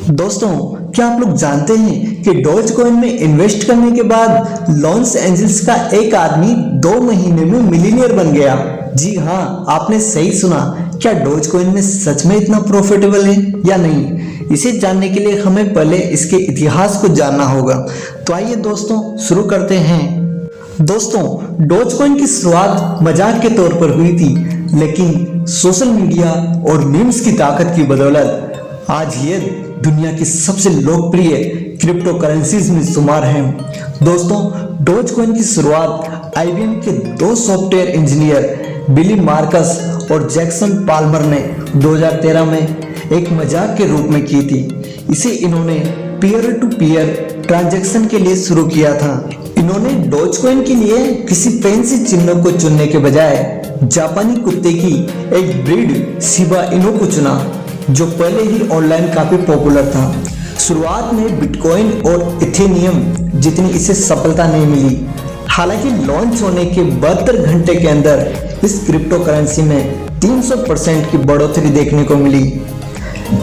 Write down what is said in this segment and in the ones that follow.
दोस्तों, क्या आप लोग जानते हैं कि डॉज कॉइन में इन्वेस्ट करने के बाद लॉस एंजल्स का एक आदमी 2 महीने में मिलीनियर बन गया। जी हाँ, आपने सही सुना। क्या डॉज कॉइन में सच में इतना प्रॉफिटेबल है या नहीं, इसे जानने के लिए हमें पहले इसके इतिहास को जानना होगा। तो आइए दोस्तों, शुरू करते हैं। दोस्तों, डॉज कॉइन की शुरुआत मजाक के तौर पर हुई थी, लेकिन सोशल मीडिया और मीम्स की ताकत की बदौलत आज ये दुनिया की सबसे लोकप्रिय क्रिप्टो करेंसीज में शुमार है। दोस्तों, डॉज कॉइन की शुरुआत आईबीएम के 2 सॉफ्टवेयर इंजीनियर बिली मार्कस और जैक्सन पाल्मर ने 2013 में एक मजाक के रूप में की थी। इसे इन्होंने पीयर टू पीयर ट्रांजैक्शन के लिए शुरू किया था। इन्होंने डॉज कॉइन के लिए किसी फैंसी चिन्ह को चुनने के बजाय जापानी कुत्ते की एक ब्रीड शिबा इनु को चुना, जो पहले ही ऑनलाइन काफी पॉपुलर था। शुरुआत में बिटकॉइन और इथेनियम जितनी इसे सफलता नहीं मिली। हालांकि लॉन्च होने के 72 घंटे के अंदर इस क्रिप्टो करेंसी में 300% की बढ़ोतरी देखने को मिली।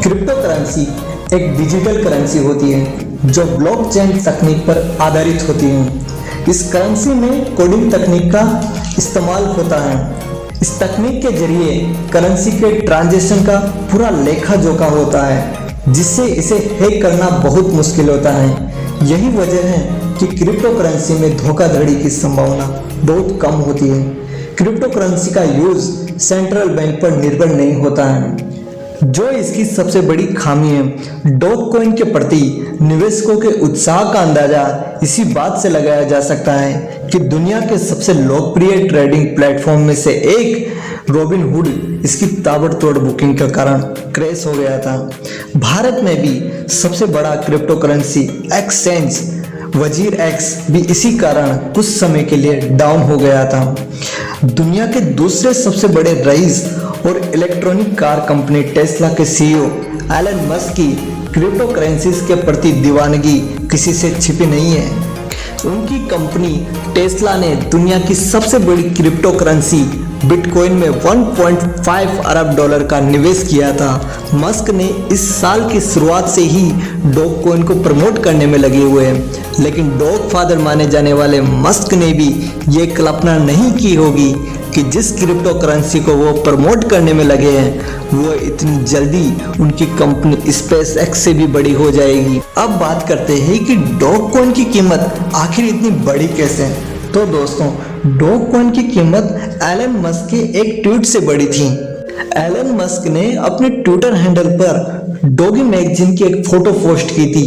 क्रिप्टो करेंसी एक डिजिटल करेंसी होती है जो ब्लॉकचेन तकनीक पर आधारित होती है। इस करेंसी में कोडिंग तकनीक का इस्तेमाल होता है। इस तकनीक के जरिए करेंसी के ट्रांजैक्शन का पूरा लेखा जोखा होता है, जिससे इसे हैक करना बहुत मुश्किल होता है। यही वजह है कि क्रिप्टो करेंसी में धोखाधड़ी की संभावना बहुत कम होती है। क्रिप्टो करेंसी का यूज सेंट्रल बैंक पर निर्भर नहीं होता है, जो इसकी सबसे बड़ी खामी है। डॉज कॉइन के प्रति निवेशकों के उत्साह का अंदाजा इसी बात से लगाया जा सकता है कि दुनिया के सबसे लोकप्रिय ट्रेडिंग प्लेटफॉर्म में से एक रॉबिनहुड इसकी ताबड़तोड़ बुकिंग के कारण क्रैश हो गया था। भारत में भी सबसे बड़ा क्रिप्टो करेंसी एक्सचेंज वजीर एक्स भी इसी कारण कुछ समय के लिए डाउन हो गया था। दुनिया के दूसरे सबसे बड़े रईस और इलेक्ट्रॉनिक कार कंपनी टेस्ला के सीईओ एलन मस्क की क्रिप्टो करेंसीज के प्रति दीवानगी किसी से छिपी नहीं है। उनकी कंपनी टेस्ला ने दुनिया की सबसे बड़ी क्रिप्टो करेंसी बिटकॉइन में 1.5 अरब डॉलर का निवेश किया था। मस्क ने इस साल की शुरुआत से ही डॉग कॉइन को प्रमोट करने में लगे हुए हैं, लेकिन डॉग फादर माने जाने वाले मस्क ने भी ये कल्पना नहीं की होगी कि जिस क्रिप्टो करेंसी को वो प्रमोट करने में लगे हैं वो इतनी जल्दी उनकी कंपनी स्पेस एक्स से भी बड़ी हो जाएगी। अब बात करते हैं कि डॉग कॉइन की कीमत आखिर इतनी बड़ी कैसे है। तो दोस्तों, डॉग कॉइन की कीमत एलन मस्क के एक ट्वीट से बढ़ी थी। एलन मस्क ने अपने ट्विटर हैंडल पर डॉगी मैगजीन की एक फोटो पोस्ट की थी,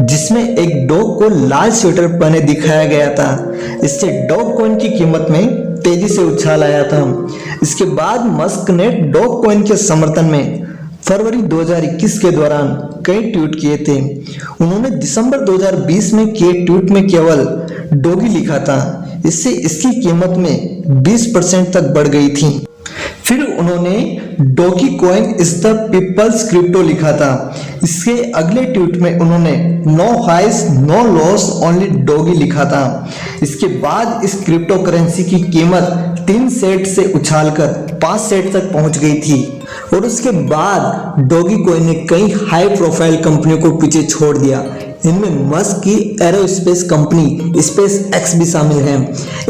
जिसमें एक डॉग को लाल स्वेटर पहने दिखाया गया था। इससे डॉग कॉइन की कीमत में तेजी से उछाल आया था। इसके बाद मस्क ने डॉग कॉइन के समर्थन में फरवरी 2021 के दौरान कई ट्वीट किए थे। उन्होंने दिसंबर 2020 में किए ट्वीट में केवल डॉगी लिखा था। इससे इसकी कीमत में 20% तक बढ़ गई थी। फिर उन्होंने Dogecoin is the people's crypto लिखा था। इसके अगले ट्वीट में उन्होंने नो हाइस नो लॉस ओनली डॉगी लिखा था। इसके बाद इस क्रिप्टो करेंसी की कीमत 3 सेंट से उछालकर 5 सेंट तक पहुंच गई थी, और उसके बाद डॉगी कॉइन ने कई हाई प्रोफाइल कंपनियों को पीछे छोड़ दिया। इनमें मस्क की एरोस्पेस कंपनी स्पेस एक्स भी शामिल है।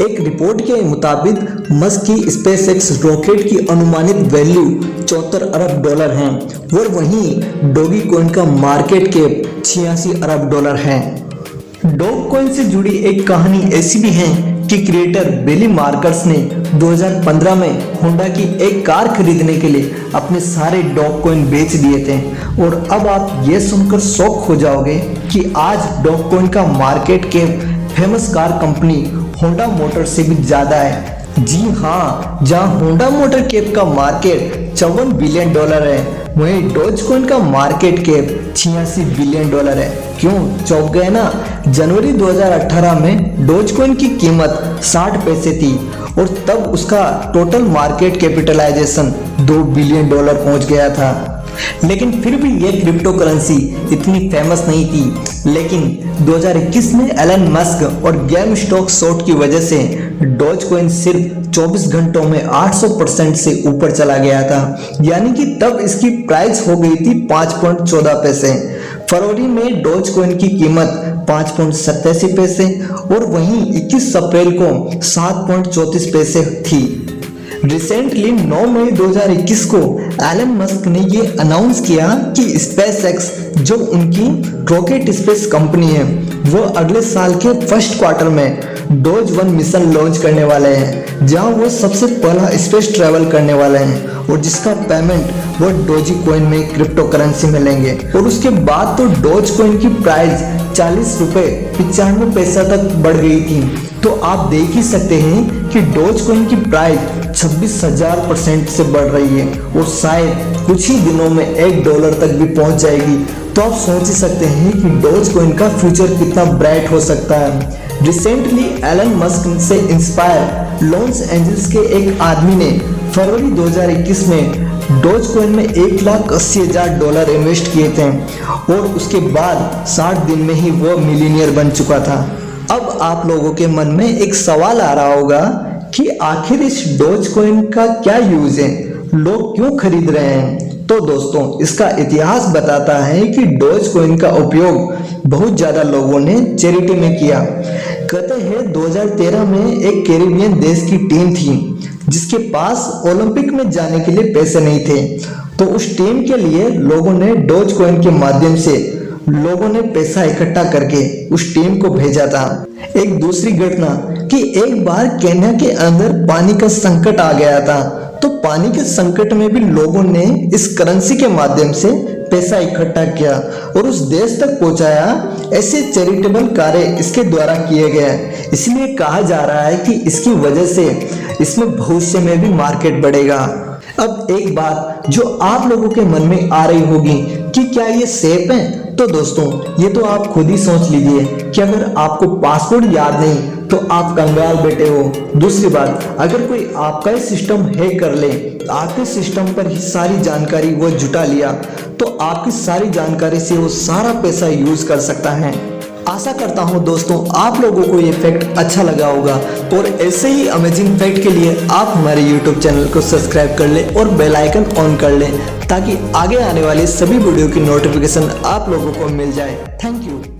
एक रिपोर्ट के मुताबिक मस्क की स्पेस एक्स रॉकेट की अनुमानित वैल्यू 74 अरब डॉलर है, और वहीं डॉगी कॉइन का मार्केट कैप 86 अरब डॉलर है। डॉग कॉइन से जुड़ी एक कहानी ऐसी भी है कि क्रिएटर बिली मार्कस ने 2015 में होंडा की एक कार खरीदने के लिए अपने सारे डॉग कॉइन बेच दिए थे। और अब आप ये सुनकर शॉक हो जाओगे कि आज डॉग कॉइन का market cap famous car company Honda motor से भी ज्यादा है। जी हाँ, जहाँ होंडा मोटर कैप का मार्केट 54 बिलियन डॉलर है, वहीं डॉज कॉइन का मार्केट कैप 86 बिलियन डॉलर है। क्यों चौंक गए ना? जनवरी 2018 में डॉज कॉइन की कीमत 60 पैसे थी, और तब उसका total market capitalisation 2 billion dollar पहुंच गया था। लेकिन फिर भी यह क्रिप्टो करेंसी इतनी फेमस नहीं थी। लेकिन 2021 में एलन मस्क और गेम स्टॉक शॉर्ट की वजह से डॉज कॉइन सिर्फ 24 घंटों में 800% से ऊपर चला गया था। यानी कि तब इसकी प्राइस हो गई थी 5.14 पैसे। फरवरी में डोज कॉइन की कीमत 5.87 पैसे और वहीं 21 अप्रैल को 7.34 पैसे थी। रिसेंटली 9 मई 2021 को एलन मस्क ने ये अनाउंस किया कि स्पेसएक्स जो उनकी रॉकेट स्पेस कंपनी है वो अगले साल के फर्स्ट क्वार्टर में डोज 1 मिशन लॉन्च करने वाले हैं, जहां वो सबसे पहला स्पेस ट्रैवल करने वाले हैं और जिसका पेमेंट वो डोजी कॉइन में क्रिप्टो करेंसी में लेंगे। और उसके बाद तो डोज कॉइन की प्राइस 40 रुपए 95 पैसा तक बढ़ गई थी। तो आप देख ही सकते हैं कि डोज कॉइन की प्राइस 26,000% से बढ़ रही है और शायद कुछ ही दिनों में $1 तक भी पहुंच जाएगी। तो आप सोच ही सकते हैं कि डोज कॉइन का फ्यूचर कितना ब्राइट हो सकता है। रिसेंटली एलन मस्क से इंस्पायर लॉस एंजल्स के एक आदमी ने फरवरी 2021 में डोज कॉइन में $1,80,000 इन्वेस्ट किए थे और उसके बाद 60 दिन में ही वो मिलीनियर बन चुका था। अब आप लोगों के मन में एक सवाल आ रहा होगा कि आखिर इस डोज कॉइन का क्या यूज है, लोग क्यों खरीद रहे हैं। तो दोस्तों इसका इतिहास बताता है कि डोज कॉइन का उपयोग बहुत ज्यादा लोगों ने चैरिटी में किया। कहते हैं 2013 में एक कैरिबियन देश की टीम थी जिसके पास ओलंपिक में जाने के लिए पैसे नहीं थे, तो उस टीम के लिए लोगों ने डोज कॉइन के माध्यम से लोगों ने पैसा इकट्ठा करके उस टीम को भेजा था। एक दूसरी घटना कि एक बार केन्या के अंदर पानी का संकट आ गया था, तो पानी के संकट में भी लोगों ने इस करेंसी के माध्यम से पैसा इकट्ठा किया और उस देश तक पहुंचाया। ऐसे चैरिटेबल कार्य इसके द्वारा किए गए, इसलिए कहा जा रहा है कि इसकी वजह से इसमें भविष्य में भी मार्केट बढ़ेगा। अब एक बात जो आप लोगों के मन में आ रही होगी कि क्या ये सेफ है, तो दोस्तों ये तो आप खुद ही सोच लीजिए कि अगर आपको पासवर्ड याद नहीं तो आप कंगाल बैठे हो। दूसरी बात, अगर कोई आपका ही सिस्टम हैक कर ले, आपके सिस्टम पर ही सारी जानकारी वो जुटा लिया, तो आपकी सारी जानकारी से वो सारा पैसा यूज कर सकता है। आशा करता हूँ दोस्तों आप लोगों को ये फैक्ट अच्छा लगा होगा और ऐसे ही अमेजिंग फैक्ट के लिए आप हमारे YouTube चैनल को सब्सक्राइब कर लें और बेल आइकन ऑन कर लें ताकि आगे आने वाले सभी वीडियो की नोटिफिकेशन आप लोगों को मिल जाए। Thank you.